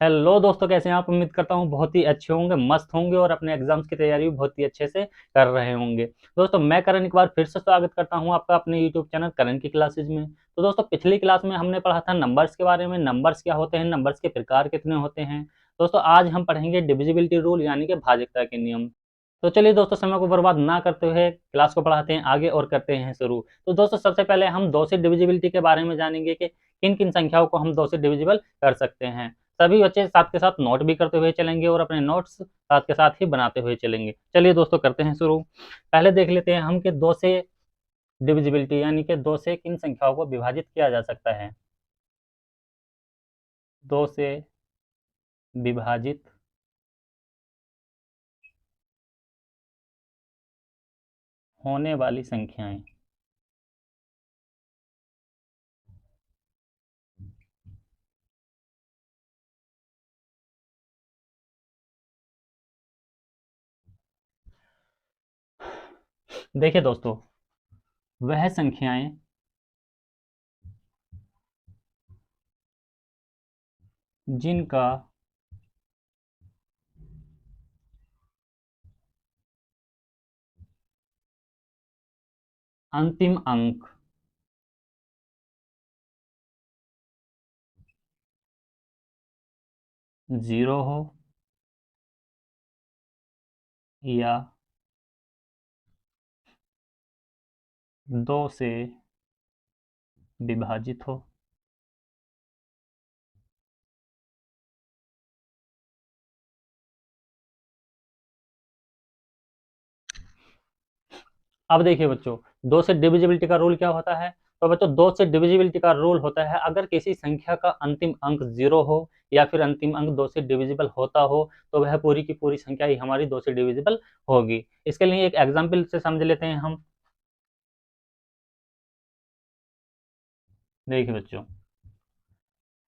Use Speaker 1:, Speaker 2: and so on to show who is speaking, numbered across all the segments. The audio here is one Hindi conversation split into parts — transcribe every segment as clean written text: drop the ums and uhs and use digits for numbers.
Speaker 1: हेलो दोस्तों, कैसे हैं आप। उम्मीद करता हूँ बहुत ही अच्छे होंगे, मस्त होंगे और अपने एग्जाम्स की तैयारी भी बहुत ही अच्छे से कर रहे होंगे। दोस्तों, मैं करण एक बार फिर से स्वागत करता हूँ आपका अपने यूट्यूब चैनल करण की क्लासेज में। तो दोस्तों, पिछली क्लास में हमने पढ़ा था नंबर्स के बारे में, नंबर्स क्या होते हैं, नंबर्स के प्रकार कितने होते हैं। दोस्तों, आज हम पढ़ेंगे डिविजिबिलिटी रूल यानी कि भाज्यता के नियम। तो चलिए दोस्तों, समय को बर्बाद ना करते हुए क्लास को बढ़ाते हैं आगे और करते हैं शुरू। तो दोस्तों, सबसे पहले हम दो से डिविजिबिलिटी के बारे में जानेंगे कि किन किन संख्याओं को हम दो से डिविजिबल कर सकते हैं। सभी बच्चे साथ के साथ नोट भी करते हुए चलेंगे और अपने नोट्स साथ के साथ ही बनाते हुए चलेंगे। चलिए दोस्तों, करते हैं शुरू। पहले देख लेते हैं हम कि दो से डिविजिबिलिटी यानी कि दो से किन संख्याओं को विभाजित किया जा सकता है। दो से विभाजित होने वाली संख्याएं। देखिए दोस्तों, वह संख्याएं जिनका अंतिम अंक 0 हो या 2 से विभाजित हो। अब देखिए बच्चों, दो से डिविजिबिलिटी का रूल क्या होता है। तो बच्चों, दो से डिविजिबिलिटी का रूल होता है अगर किसी संख्या का अंतिम अंक 0 हो या फिर अंतिम अंक 2 से डिविजिबल होता हो, तो वह पूरी की पूरी संख्या ही हमारी 2 से डिविजिबल होगी। इसके लिए एक एग्जाम्पल से समझ लेते हैं हम। देखिए बच्चों,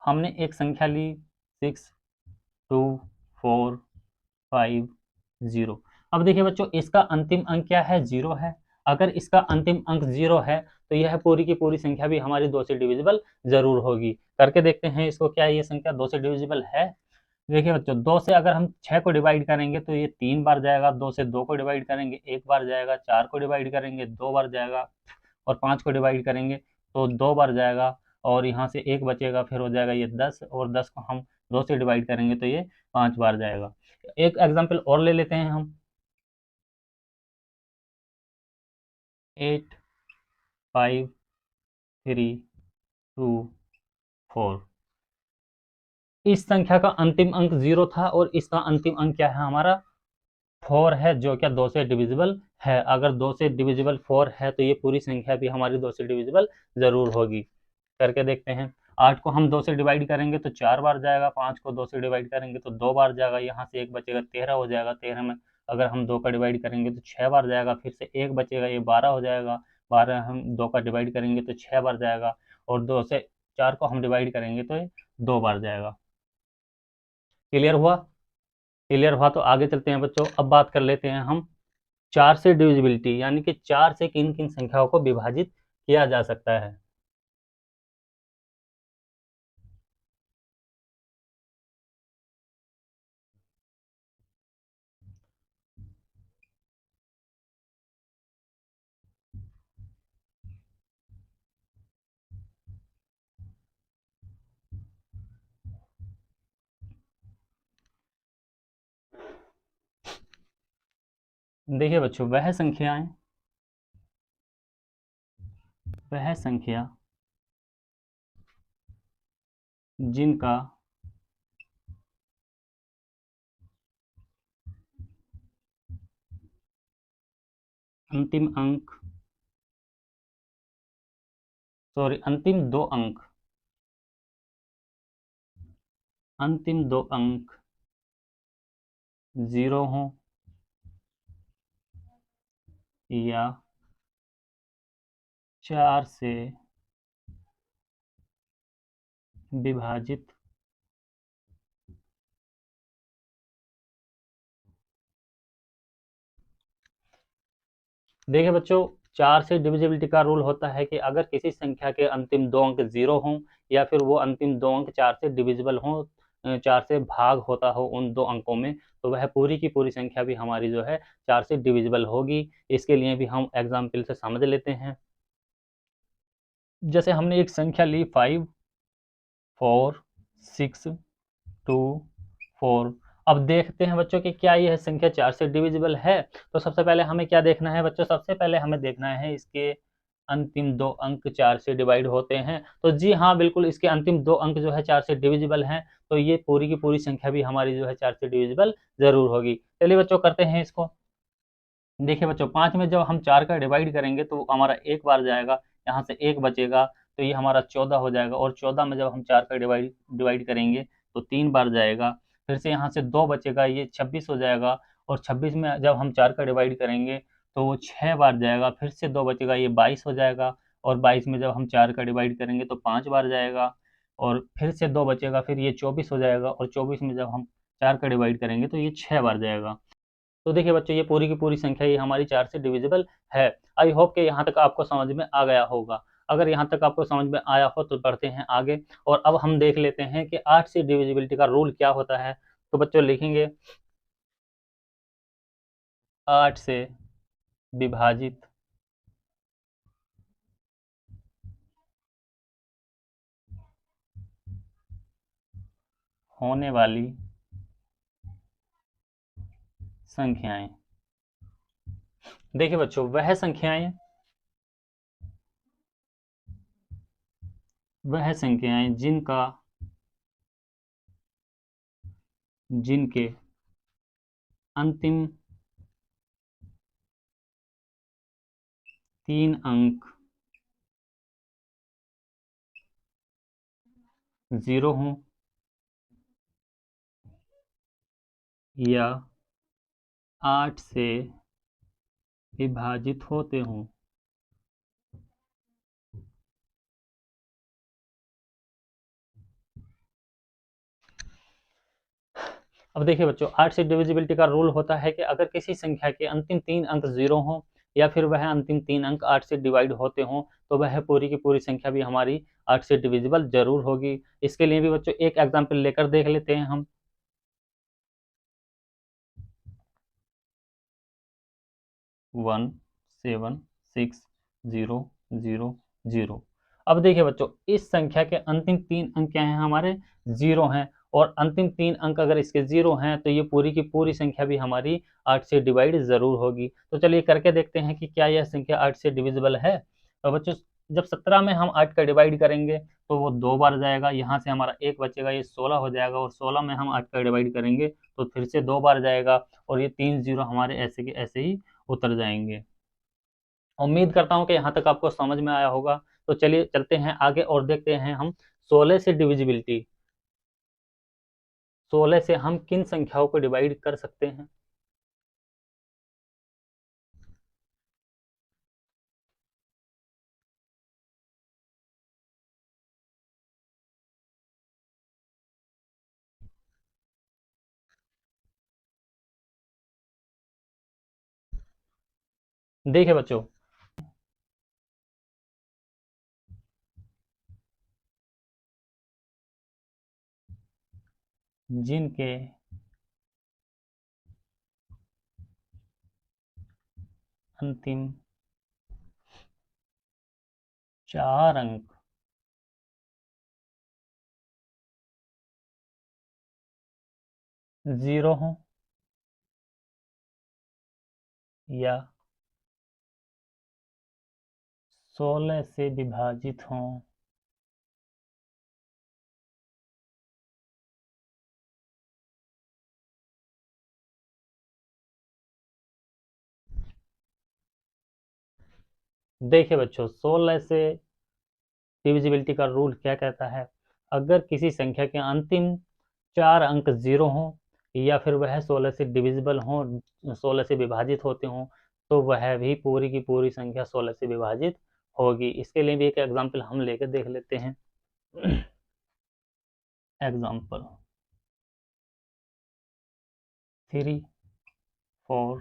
Speaker 1: हमने एक संख्या ली 6, 2, 4, 5, 0। अब देखिए बच्चों, इसका अंतिम अंक क्या है, 0 है। अगर इसका अंतिम अंक 0 है तो यह पूरी की पूरी संख्या भी हमारी 2 से डिविजिबल जरूर होगी। करके देखते हैं इसको, क्या ये संख्या 2 से डिविजिबल है। देखिए बच्चों, 2 से अगर हम 6 को डिवाइड करेंगे तो ये 3 बार जाएगा, 2 से 2 को डिवाइड करेंगे 1 बार जाएगा, 4 को डिवाइड करेंगे 2 बार जाएगा, और 5 को डिवाइड करेंगे तो 2 बार जाएगा, और यहाँ से 1 बचेगा, फिर हो जाएगा ये 10, और 10 को हम 2 से डिवाइड करेंगे तो ये 5 बार जाएगा। एक एग्जाम्पल और ले लेते हैं हम। 8, 5, 3, 2, 4। इस संख्या का अंतिम अंक 0 था और इसका अंतिम अंक क्या है हमारा, 4 है, जो क्या 2 से डिविजिबल है। अगर 2 से डिविजिबल 4 है तो ये पूरी संख्या भी हमारी 2 से डिविजिबल जरूर होगी। करके देखते हैं। 8 को हम 2 से डिवाइड करेंगे तो 4 बार जाएगा, 5 को 2 से डिवाइड करेंगे तो 2 बार जाएगा, यहाँ से 1 बचेगा, 13 हो जाएगा। 13 में अगर हम 2 का डिवाइड करेंगे तो 6 बार जाएगा, फिर से 1 बचेगा, ये 12 हो जाएगा। 12 हम 2 का डिवाइड करेंगे तो 6 बार जाएगा, और 2 से 4 को हम डिवाइड करेंगे तो ये 2 बार जाएगा। क्लियर हुआ। क्लियर हुआ तो आगे चलते हैं बच्चों। अब बात कर लेते हैं हम 4 से डिविजिबिलिटी यानी कि 4 से किन किन संख्याओं को विभाजित किया जा सकता है। देखिए बच्चों, वह संख्या जिनका अंतिम अंक, सॉरी, अंतिम दो अंक 0 हो या 4 से विभाजित देखिए बच्चों, 4 से डिविजिबिलिटी का रूल होता है कि अगर किसी संख्या के अंतिम दो अंक 0 हों या फिर वो अंतिम दो अंक 4 से डिविजिबल हों, 4 से भाग होता हो उन दो अंकों में, तो वह पूरी की पूरी संख्या भी हमारी जो है 4 से डिविजिबल होगी। इसके लिए भी हम एग्जाम्पल से समझ लेते हैं। जैसे हमने एक संख्या ली 5 4 6 2 4। अब देखते हैं बच्चों कि क्या यह संख्या 4 से डिविजिबल है। तो सबसे पहले हमें क्या देखना है बच्चों, सबसे पहले हमें देखना है इसके अंतिम दो अंक 4 से डिवाइड होते हैं। तो जी हाँ, बिल्कुल इसके अंतिम दो अंक जो है 4 से डिविजिबल हैं, तो ये पूरी की पूरी संख्या भी हमारी जो है 4 से डिविजिबल जरूर होगी। चलिए बच्चों करते हैं इसको। देखिए बच्चों, 5 में जब हम 4 का डिवाइड करेंगे तो हमारा एक बार जाएगा, यहाँ से एक बचेगा, तो ये हमारा 14 हो जाएगा। और 14 में जब हम 4 का डिवाइड डिवाइड करेंगे तो 3 बार जाएगा, फिर से यहाँ से 2 बचेगा, ये 26 हो जाएगा। और 26 में जब हम 4 का डिवाइड करेंगे तो वो 6 बार जाएगा, फिर से 2 बचेगा, ये 22 हो जाएगा। और 22 में जब हम 4 का डिवाइड करेंगे तो 5 बार जाएगा, और फिर से 2 बचेगा, फिर ये 24 हो जाएगा। और 24 में जब हम 4 का डिवाइड करेंगे तो ये 6 बार जाएगा। तो देखिए बच्चों, ये पूरी की पूरी संख्या ये हमारी 4 से डिविजिबल है। आई होप कि यहाँ तक आपको समझ में आ गया होगा। अगर यहाँ तक आपको समझ में आया हो तो बढ़ते हैं आगे, और अब हम देख लेते हैं कि 8 से डिविजिबिलिटी का रूल क्या होता है। तो बच्चों लिखेंगे 8 से विभाजित होने वाली संख्याएं। देखिए बच्चों, वह संख्याएं जिनके अंतिम 3 अंक 0 हों या 8 से विभाजित होते हों। अब देखिए बच्चों, 8 से डिविजिबिलिटी का रूल होता है कि अगर किसी संख्या के अंतिम 3 अंक 0 हों या फिर वह अंतिम 3 अंक 8 से डिवाइड होते हों, तो वह पूरी की पूरी संख्या भी हमारी 8 से डिविजिबल जरूर होगी। इसके लिए भी बच्चों एक एग्जाम्पल लेकर देख लेते हैं हम। 1 7 6 0 0 0। अब देखिए बच्चों, इस संख्या के अंतिम 3 अंक क्या हैं हमारे, 0 हैं। और अंतिम 3 अंक अगर इसके 0 हैं तो ये पूरी की पूरी संख्या भी हमारी 8 से डिवाइड जरूर होगी। तो चलिए करके देखते हैं कि क्या यह संख्या 8 से डिविजिबल है। तो बच्चों, जब 17 में हम 8 का डिवाइड करेंगे तो वो 2 बार जाएगा, यहाँ से हमारा एक बचेगा, ये 16 हो जाएगा। और 16 में हम 8 का डिवाइड करेंगे तो फिर से 2 बार जाएगा, और ये 3 जीरो हमारे ऐसे के ऐसे ही उतर जाएंगे। उम्मीद करता हूँ कि यहाँ तक आपको समझ में आया होगा। तो चलिए चलते हैं आगे और देखते हैं हम 16 से डिविजिबिलिटी। 16 से हम किन संख्याओं को डिवाइड कर सकते हैं। देखिए बच्चों, जिनके अंतिम 4 अंक 0 हों या 16 से विभाजित हों, देखिए बच्चों, 16 से डिविजिबिलिटी का रूल क्या कहता है। अगर किसी संख्या के अंतिम 4 अंक 0 हों या फिर वह 16 से डिविजिबल हों, 16 से विभाजित होते हों, तो वह भी पूरी की पूरी संख्या 16 से विभाजित होगी। इसके लिए भी एक एग्जाम्पल हम लेकर देख लेते हैं। एग्जाम्पल 3 4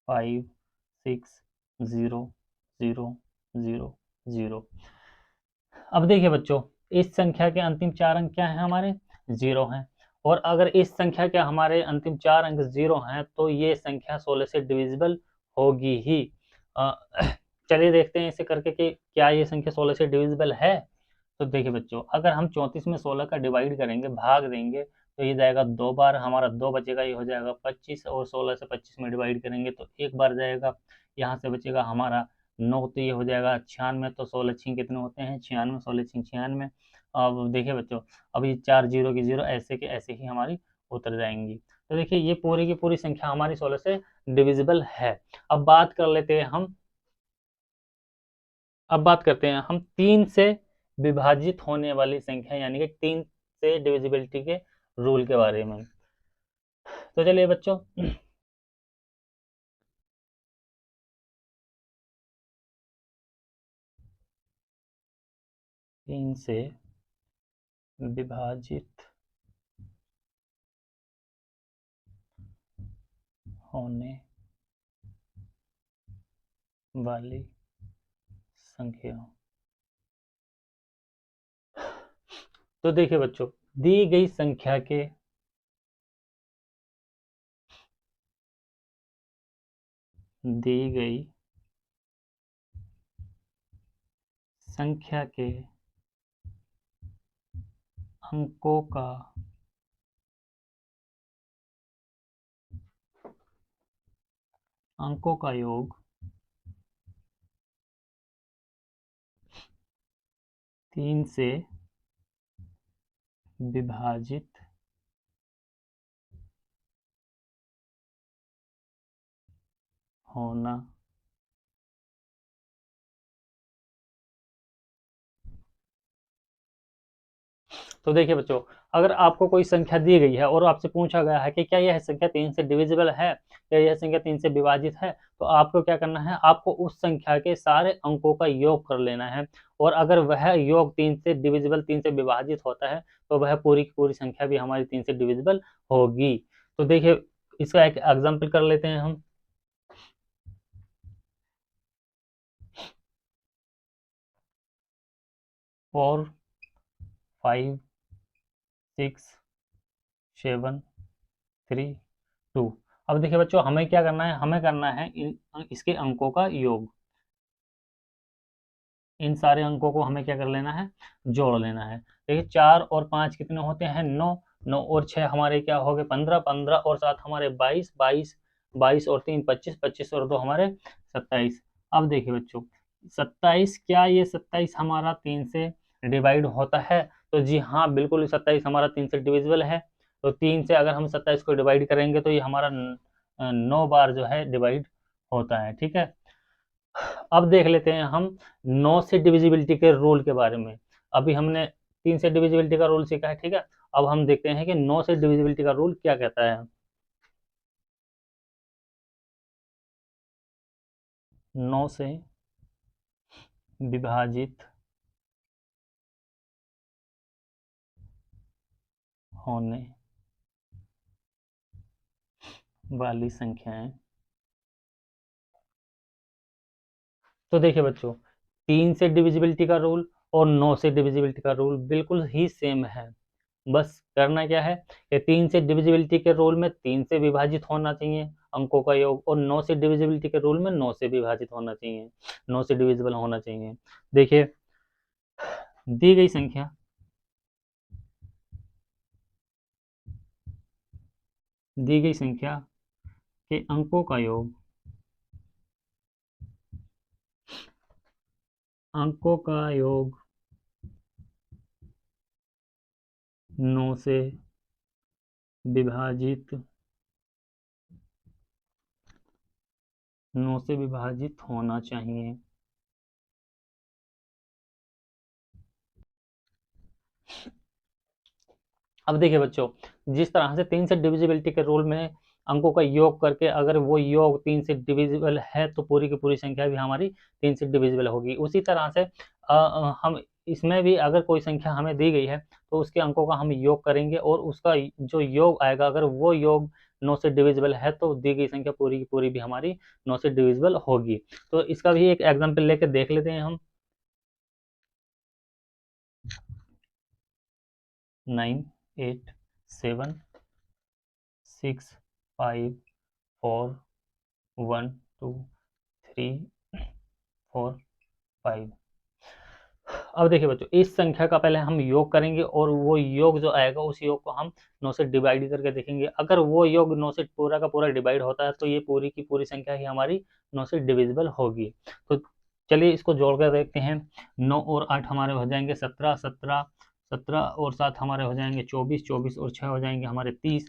Speaker 1: 5 6 0 0 0 0। अब देखिए बच्चों, इस संख्या के अंतिम 4 अंक क्या हैं हमारे, 0 हैं। और अगर इस संख्या के हमारे अंतिम 4 अंक 0 हैं तो ये संख्या 16 से डिविजिबल होगी ही। अ, चलिए देखते हैं इसे करके कि क्या ये संख्या 16 से डिविजिबल है। तो देखिए बच्चों, अगर हम 34 में 16 का डिवाइड करेंगे, भाग देंगे, तो ये जाएगा 2 बार, हमारा 2 बचेगा, ये हो जाएगा 25, और 16 से 25 में डिवाइड करेंगे तो 1 बार जाएगा, यहाँ से बचेगा हमारा 9, तो ये हो जाएगा 96। तो 16 छीं कितने होते हैं? 96, 16 छीं 96। अब देखिए बच्चों, अब ये 4 जीरो की जीरो ऐसे के ऐसे ही हमारी उतर जाएंगी। तो देखिए ये पूरी की पूरी संख्या हमारी 16 से डिविजिबल है। अब बात कर लेते हैं हम, अब बात करते हैं हम 3 से विभाजित होने वाली संख्या, यानी कि 3 से डिविजिबिलिटी के रूल के बारे में। तो चलिए बच्चों, 3 से विभाजित होने वाली संख्या। तो देखिए बच्चों, दी गई संख्या के दी गई संख्या के अंकों का योग 3 से विभाजित होना तो देखिए बच्चों, अगर आपको कोई संख्या दी गई है और आपसे पूछा गया है कि क्या यह संख्या 3 से डिविजिबल है या यह संख्या 3 से विभाजित है, तो आपको क्या करना है? आपको उस संख्या के सारे अंकों का योग कर लेना है, और अगर वह योग 3 से डिविजिबल, 3 से विभाजित होता है, तो वह पूरी की पूरी संख्या भी हमारी 3 से डिविजिबल होगी। तो देखिए, इसका एक एग्जाम्पल कर लेते हैं हम। 4, 5, 6, 7, 3, 2। अब देखिए बच्चों, हमें क्या करना है? हमें करना है इसके अंकों का योग। इन सारे अंकों को हमें क्या कर लेना है? जोड़ लेना है। देखिए 4 और 5 कितने होते हैं? 9। 9 और 6 हमारे क्या हो गए? 15। 15 और 7 हमारे 22। 22, 22 और 3 25। 25 और 2 हमारे 27। अब देखिए बच्चों, 27, क्या ये 27 हमारा 3 से डिवाइड होता है? तो जी हाँ, बिल्कुल 27 हमारा 3 से डिविजिबल है। तो 3 से अगर हम 27 को डिवाइड करेंगे तो ये हमारा 9 बार जो है डिवाइड होता है। ठीक है, अब देख लेते हैं हम 9 से डिविजिबिलिटी के रूल के बारे में। अभी हमने 3 से डिविजिबिलिटी का रूल सीखा है, ठीक है। अब हम देखते हैं कि 9 से डिविजिबिलिटी का रूल क्या कहता है। 9 से विभाजित होने वाली संख्याएं। तो देखिए बच्चों, 3 से डिविजिबिलिटी का रूल और 9 से डिविजिबिलिटी का रूल बिल्कुल ही सेम है। बस करना क्या है कि 3 से डिविजिबिलिटी के रूल में 3 से विभाजित होना चाहिए अंकों का योग, और 9 से डिविजिबिलिटी के रूल में 9 से विभाजित होना चाहिए, 9 से डिविजिबल होना चाहिए। देखिए, दी गई संख्या दी गई संख्या के अंकों का योग 9 से विभाजित 9 से विभाजित होना चाहिए। अब देखिए बच्चों, जिस तरह से 3 से डिविजिबिलिटी के रूल में अंकों का योग करके अगर वो योग 3 से डिविजिबल है तो पूरी की पूरी संख्या भी हमारी 3 से डिविजिबल होगी। उसी तरह से हम इसमें भी अगर कोई संख्या हमें दी गई है तो उसके अंकों का हम योग करेंगे, और उसका जो योग आएगा, अगर वो योग 9 से डिविजिबल है तो दी गई संख्या पूरी की पूरी भी हमारी 9 से डिविजिबल होगी। तो इसका भी एक एग्जाम्पल लेके देख लेते हैं हम। 9, 8, 7 6 5 4 1 2 3 4 5। अब देखिए बच्चों, इस संख्या का पहले हम योग करेंगे और वो योग जो आएगा उस योग को हम 9 से डिवाइड करके देखेंगे। अगर वो योग 9 से पूरा का पूरा डिवाइड होता है तो ये पूरी की पूरी संख्या ही हमारी 9 से डिविजिबल होगी। तो चलिए इसको जोड़ कर देखते हैं। 9 और 8 हमारे हो जाएंगे 17, 17 17 और 7 हमारे हो जाएंगे 24, 24 और 6 हो जाएंगे हमारे 30,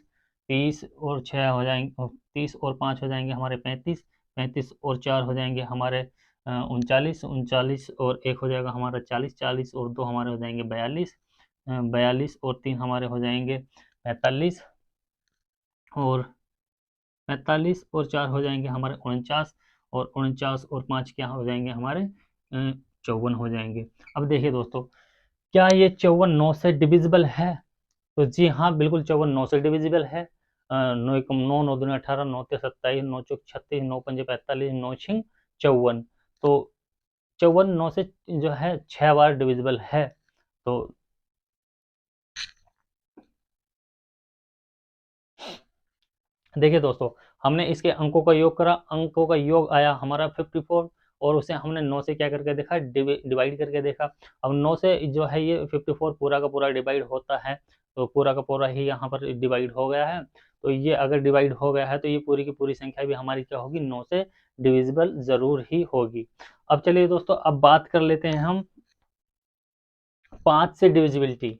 Speaker 1: 30 और 6 हो जाएंगे 30 और 5 हो जाएंगे हमारे 35, 35 और 4 हो जाएंगे हमारे 39, 39 और 1 हो जाएगा हमारा 40, 40 और 2 हमारे हो जाएंगे 42, 42 और 3 हमारे हो जाएंगे 45 और 45 और 4 हो जाएंगे हमारे 49 और 49 और 5 क्या हो जाएंगे हमारे 54 हो जाएंगे। अब देखिए दोस्तों, क्या ये 54 9 से डिविजिबल है? तो जी हाँ, बिल्कुल 54 9 से डिविजिबल है। 9 एकम 9, 9 दूनी 18, 9 ते 27, 9 चौक 36, 9 पंजे 45, 9 छिंग 54। तो 54 9 से जो है 6 बार डिविजिबल है। तो देखिए दोस्तों, हमने इसके अंकों का योग करा, अंकों का योग आया हमारा 54 और उसे हमने 9 से क्या करके देखा, डिवाइड करके देखा। अब 9 से जो है ये 54 पूरा का पूरा डिवाइड होता है, तो पूरा का पूरा ही यहाँ पर डिवाइड हो गया है। तो ये अगर डिवाइड हो गया है तो ये पूरी की पूरी संख्या भी हमारी क्या होगी, 9 से डिविजिबल जरूर ही होगी। अब चलिए दोस्तों, अब बात कर लेते हैं हम 5 से डिविजिबिलिटी।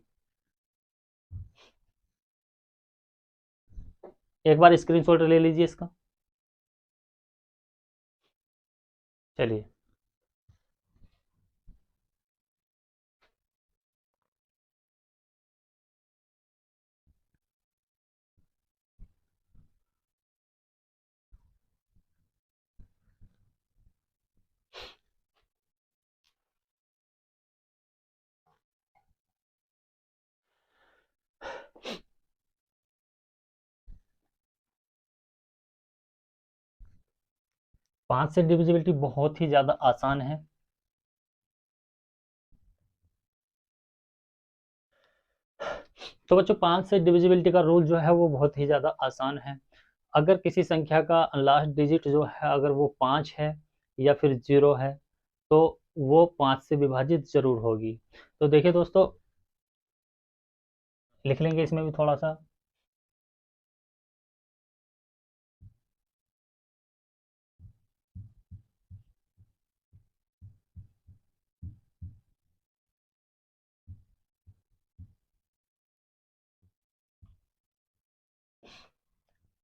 Speaker 1: एक बार स्क्रीनशॉट ले लीजिए इसका। चलिए, पांच से डिविजिबिलिटी बहुत ही ज्यादा आसान है। तो बच्चों, पांच से डिविजिबिलिटी का रूल जो है वो बहुत ही ज्यादा आसान है। अगर किसी संख्या का लास्ट डिजिट जो है अगर वो 5 है या फिर 0 है तो वो 5 से विभाजित जरूर होगी। तो देखिए दोस्तों, लिख लेंगे इसमें भी थोड़ा सा।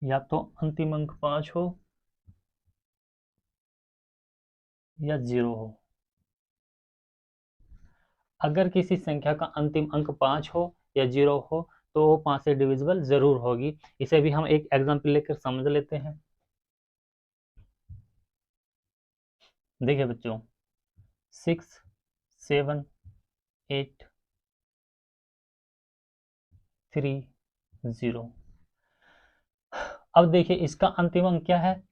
Speaker 1: या तो अंतिम अंक 5 हो या 0 हो। अगर किसी संख्या का अंतिम अंक 5 हो या 0 हो तो वो 5 से डिविजिबल जरूर होगी। इसे भी हम एक एग्जाम्पल लेकर समझ लेते हैं। देखिए बच्चों, 6 7 8 3 0। अब देखिए इसका अंतिम अंक क्या है,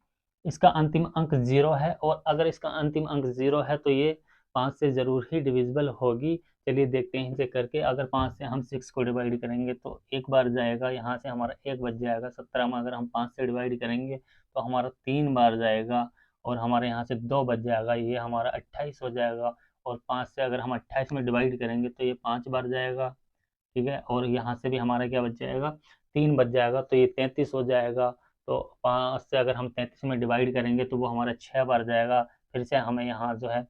Speaker 1: इसका अंतिम अंक 0 है और अगर इसका अंतिम अंक 0 है तो ये 5 से ज़रूर ही डिविजिबल होगी। चलिए देखते हैं इसे करके। अगर 5 से हम 6 को डिवाइड करेंगे तो एक बार जाएगा, यहाँ से हमारा 1 बच जाएगा। 17 में अगर हम 5 से डिवाइड करेंगे तो हमारा 3 बार जाएगा और हमारे यहाँ से 2 बच जाएगा, ये हमारा 28 हो जाएगा। और 5 से अगर हम 28 में डिवाइड करेंगे तो ये 5 बार जाएगा, ठीक है। और यहाँ से भी हमारा क्या बच जाएगा, 3 बच जाएगा, तो ये 33 हो जाएगा। तो 5 से अगर हम 33 में डिवाइड करेंगे तो वो हमारा 6 बार जाएगा। फिर से हमें यहाँ जो है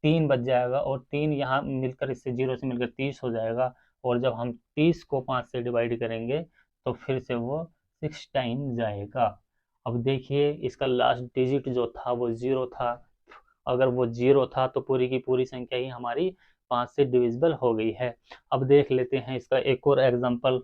Speaker 1: 3 बच जाएगा और 3 यहाँ मिलकर इससे 0 से मिलकर 30 हो जाएगा। और जब हम 30 को 5 से डिवाइड करेंगे तो फिर से वो 6 टाइम जाएगा। अब देखिए इसका लास्ट डिजिट जो था वो 0 था। अगर वो 0 था तो पूरी की पूरी संख्या ही हमारी 5 से डिविजिबल हो गई है। अब देख लेते हैं इसका एक और एग्जांपल।